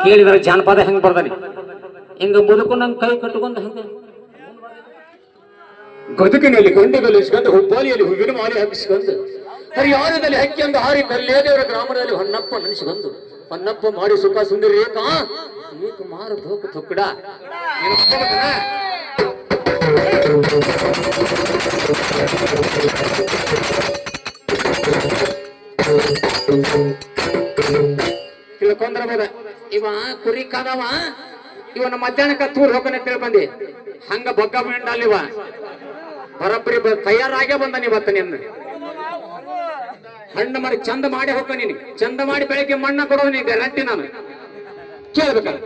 ಕೇಳಿದ್ರೆ ಜಾನಪದ ಹೆಂಗ್ ಬರ್ದಾನೆ ಹಿಂಗ ಬದುಕೊಂಡು ನಂಗೆ ಕೈ ಕಟ್ಕೊಂಡು ಹಂಗ ಬದುಕಿನಲ್ಲಿ ಗೊಂಡೆಗಲಿಸ್ಕೊಂಡು ಹುಬ್ಬಾಲಿಯಲ್ಲಿ ಹೂವಿನ ಮಾಲೆ ಹಾಕಿಸ್ಕೊಂಡು ಹರಿಯಾಣದಲ್ಲಿ ಹಕ್ಕಿಯಂದು ಹಾರಿ ಕಲ್ಲೇದೇವರ ಗ್ರಾಮದಲ್ಲಿ ಹೊನ್ನಪ್ಪ ನೆನೆಸಿಕೊಂಡು ಹೊನ್ನಪ್ಪ ಮಾಡಿ ಸುಖ ಸುಂದರಿ ಏಕಾ ಏಕ ಮಾರು ಧೋಕು ತೊಕ್ಕಡ ತಿಳ್ಕೊಂಡ್ರಬೋದ ಇವ ಕುರಿ ಕಾದವ ಇವನ ಮಧ್ಯಾಹ್ನಕ್ಕ ತೂರ್ ಹೋಗನೆ ತಿಳ್ಕೊಂಡಿ ಹಂಗ ಬಗ್ಗ ಮೆಂಡಲ್ಲಿವ ಬರಬ್ಬರಿ ತಯಾರಾಗೇ ಬಂದ ನೀವತ್ತ ನಿನ್ನ ಹಣ್ಣು ಮಾಡಿ ಚಂದ ಮಾಡಿ ಹೋಗ ನೀನು ಚಂದ ಮಾಡಿ ಬೆಳಿಗ್ಗೆ ಮಣ್ಣ ಕೊಡೋದು ನೀ ಗ್ಯಾರಂಟಿ ನಾನು ಕೇಳ್ಬೇಕಲ್ಲ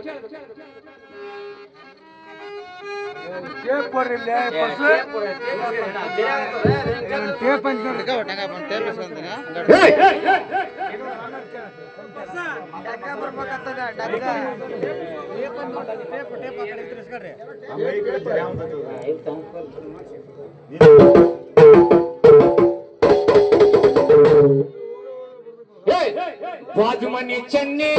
ಬಾಜು ಮನಿ ಚೆನ್ನಿ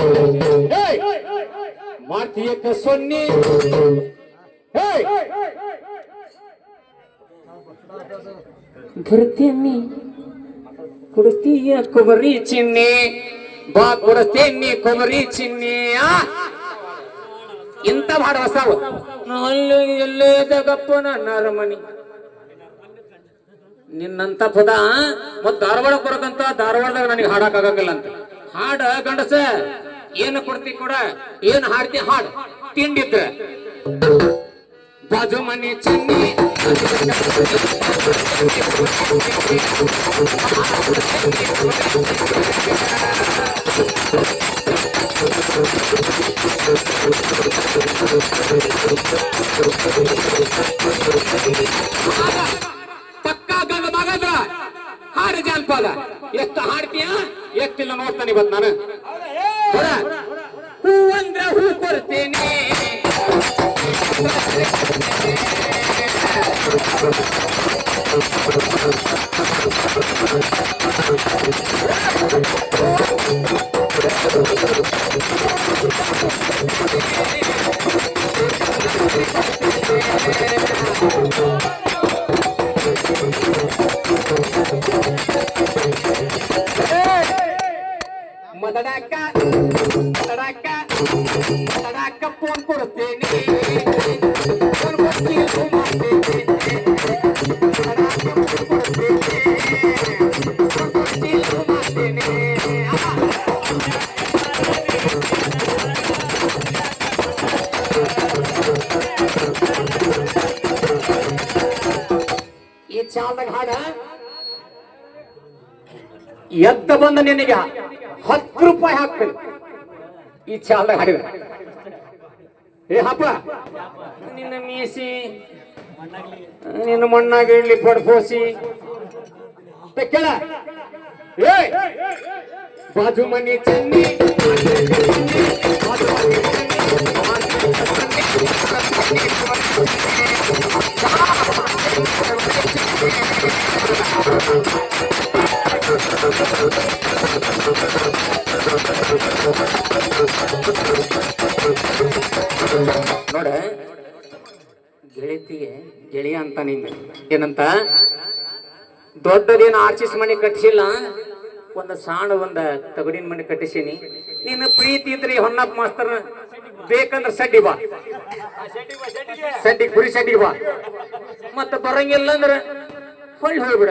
ಮಾಡ್ತೀಯಕ್ಕ ಸೊನ್ನಿ ಬರ್ತೀನಿ ಕುಡಿಸ್ತೀಯ ಕೊಬ್ಬರಿ ಚಿನ್ನಿ ಬಾ ಕೊಡಿಸ್ತೀನಿ ಕೊಬ್ಬರಿ ಚಿನ್ನಿ ಇಂತ ಹಾಡು ಹೊಸವು ಅಲ್ಲಿ ಎಲ್ಲೇ ಜಗಪ್ಪನ ನರಮನಿ ನಿನ್ನಂತ ಪದ ಮತ್ ಧಾರವಾಡ ಬರಕಂತ ಧಾರವಾಡದಾಗ ನನಗೆ ಹಾಡಕ್ ಆಗಂಗಿಲ್ಲ ಅಂತ ಹಾಡ ಗಂಡಸ ಏನು ಕೊಡ್ತಿ ಕೂಡ ಏನ್ ಹಾಡ್ತಿ ಹಾಡ್ ತಿಂಡಿದ್ರ ಬಾಜು ಮನಿ ಚೆನ್ನಿ ಪಕ್ಕಾ ಗಂಗ ಮಗದ್ರ ಹಾಡು ಜಾನಪದ ಎಷ್ಟು ಹಾಡ್ತೀಯ ಎಷ್ಟಿಲ್ಲ ನೋಡ್ತಾನೆ ಇವತ್ತು ನಾನು ಹೂ ಅಂದ್ರೆ ಹೂ ಕೊಡ್ತೇನೆ ಮದಡಾಕ ಮದಡಾಕ ಮದಡಾಕ ಫೋನ್ ಕೊಡ್ತೇನೆ ಫೋನ್ ಕೊಡ್ತೀನಿ ಈ ಚಾಲ್ದಾಗ ಹಾಡ ಎದ್ದ ಬಂದ ನಿನಗೆ 10 ರೂಪಾಯಿ ಹಾಕ್ತೀನಿ ಈ ಚಾಲ್ದಾಗ ಹಾಡಿದ ಏ ಹಪ್ಪ ನಿನ್ನ ಮೀಸಿ ನಿನ್ನ ಮಣ್ಣಾಗ ಇಡ್ಲಿ ಪಡ್ಪೋಸಿ ಕೇಳ ಏ ಬಾಜು ಮನಿ ಚೆನ್ನಿ ನೋಡ ಗೆಳತಿಗೆ ಗೆಳೆಯ ಅಂತ ನಿಂಗೆ ಏನಂತ ದೊಡ್ಡದೇನು ಆರ್ಚಿಸ್ ಮನೆ ಕಟ್ಟಿಸಿಲ್ಲ ಒಂದು ಸಣ್ಣ ಒಂದ ತಗಡಿನ ಮನೆ ಕಟ್ಟಿಸೀನಿ ನೀನು ಪ್ರೀತಿ ಇದ್ರಿ ಹೊನ್ನಪ್ಪ ಮಾಸ್ತರ್ ಬೇಕಂದ್ರೆ ಸಡ್ಡಿ ಬಾ ಸಡ್ಡಿ ಕುರಿ ಸಡ್ಡಿ ಬಾ ಮತ್ತ ಬರಂಗಿಲ್ಲ ಅಂದ್ರೆ ಹೊಳ್ಳಿ ಹೋಗ್ಬಿಡ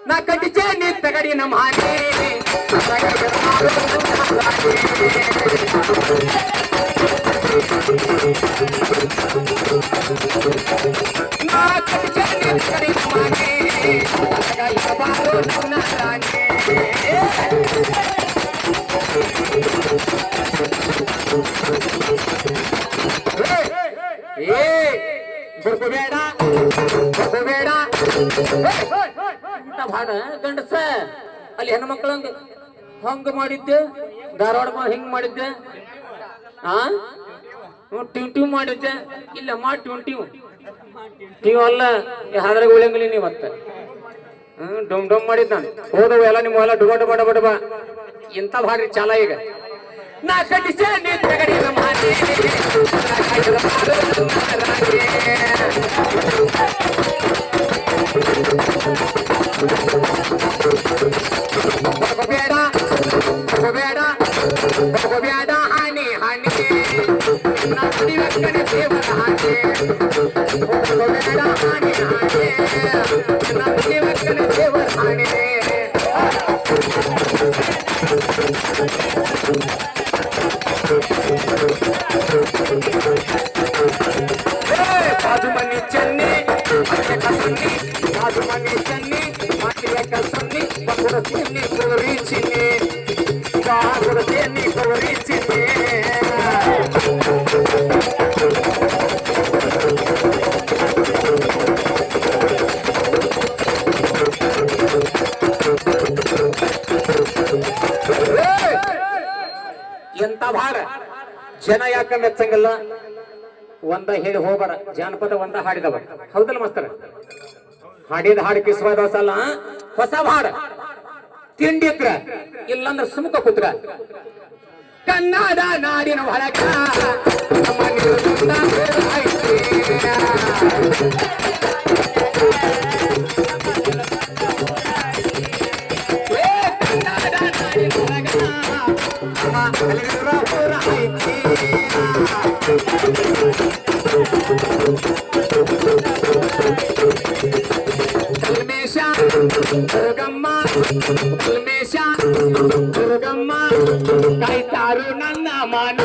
ನಾ ಕಟ್ಟಿಸೇ ನೀ ತಗಡಿ ನಮ್ಮ ಹಾಗೆ ನಾ ಕಟ್ಟಿಸೇ ನೀ ತಗಡಿ ನಮ್ಮ ಹಾಗೆ ಬರ್ಕೋಬೇಡ ಬರ್ಕೋಬೇಡ ಭಾಡ ಗಂಡಸ ಅಲ್ಲಿ ಹೆಣ್ಮಕ್ಳಂಗ ಹಂಗ ಮಾಡಿದ್ದೆ ಧಾರವಾಡ ಹಿಂಗ್ ಮಾಡಿದ್ದೆ ಟ್ಯೂ ಮಾಡಿದ್ದೆ ಇಲ್ಲ ಮಾಡಿ ಟ್ಯೂ ಅಲ್ಲ ಹಾದ್ರಾಗ ಉಳಿಯಂಗಿಲ್ಲ ನೀವತ್ತ ಡೊಮ್ ಡೊಮ್ ಮಾಡಿದ್ ನಾನು ಹೋದವು ಎಲ್ಲ ನಿಮ್ಮ ಎಲ್ಲ ಡುಬ ಡುಬ ಡುಬ ಡುಬ ಇಂಥ ಭಾರಿ ಚಾಲ ಈಗ ನಾ ಕಟ್ಟಿಸೆ ನೀ ತಗಡಿನ ಮಾತೆ ಬೇಡ ಬೇಡ ಬೇಡ ಹಾನಿ ಹಾನಿ ನಡಿವಕ್ಕನೆ ದೇವರ ಹಾನಿ ಬೇಡ ಹಾನಿ ಹಾನಿ ನಡಿವಕ್ಕನೆ ದೇವರ ಹಾನಿ ಬಾಜು ಮನಿ ಚೆನ್ನಿ ಮತ್ತೆ ಕಸನ್ನಿ ಬಾಜು ಮನಿ ಚೆನ್ನಿ ಮತ್ತೆ ಕಸನ್ನಿ ಬಗುರ ಚೆನ್ನಿ ಗೌರಿ ಚಿನ್ನಿ ಬಾಗುರ ಚೆನ್ನಿ ಗೌರಿ ಚಿನ್ನಿ ಎಂತ ಭಾರ ಜನ ಯಾಕ ಮೆಚ್ಚಂಗಿಲ್ಲ ಒಂದ ಹೇಳಿ ಹೋಗಬೇಡ ಜಾನಪದ ಒಂದ ಹಾಡಿದವ ಹೌದಲ್ಲ ಮಸ್ತರ ಹಾಡಿದ ಹಾಡು ಕಿಸ್ವಾದ ಸಲ ಹೊಸ ಹಾಡ ತಿಂಡಿಕ್ರ ಇಲ್ಲಂದ್ರ ಸುಮುಖ ಕುತ್ರ ಕನ್ನಡ ನಾಡಿನ ಒಳಗ ನಮ್ಮ ನಿರ್ಬಂಧ ಐತಿ. ಕನ್ನಡ ನಾಡಿನ ಒಳಗ ನಮ್ಮ ನಿರ್ಬಂಧ ಐತಿ. ಕಲ್ಮೇಶ ದುರ್ಗಮ್ಮ ಕಲ್ಮೇಶ ದುರ್ಗಮ್ಮ ಕಾಯ್ತಾರು ನನ್ನ ಮನ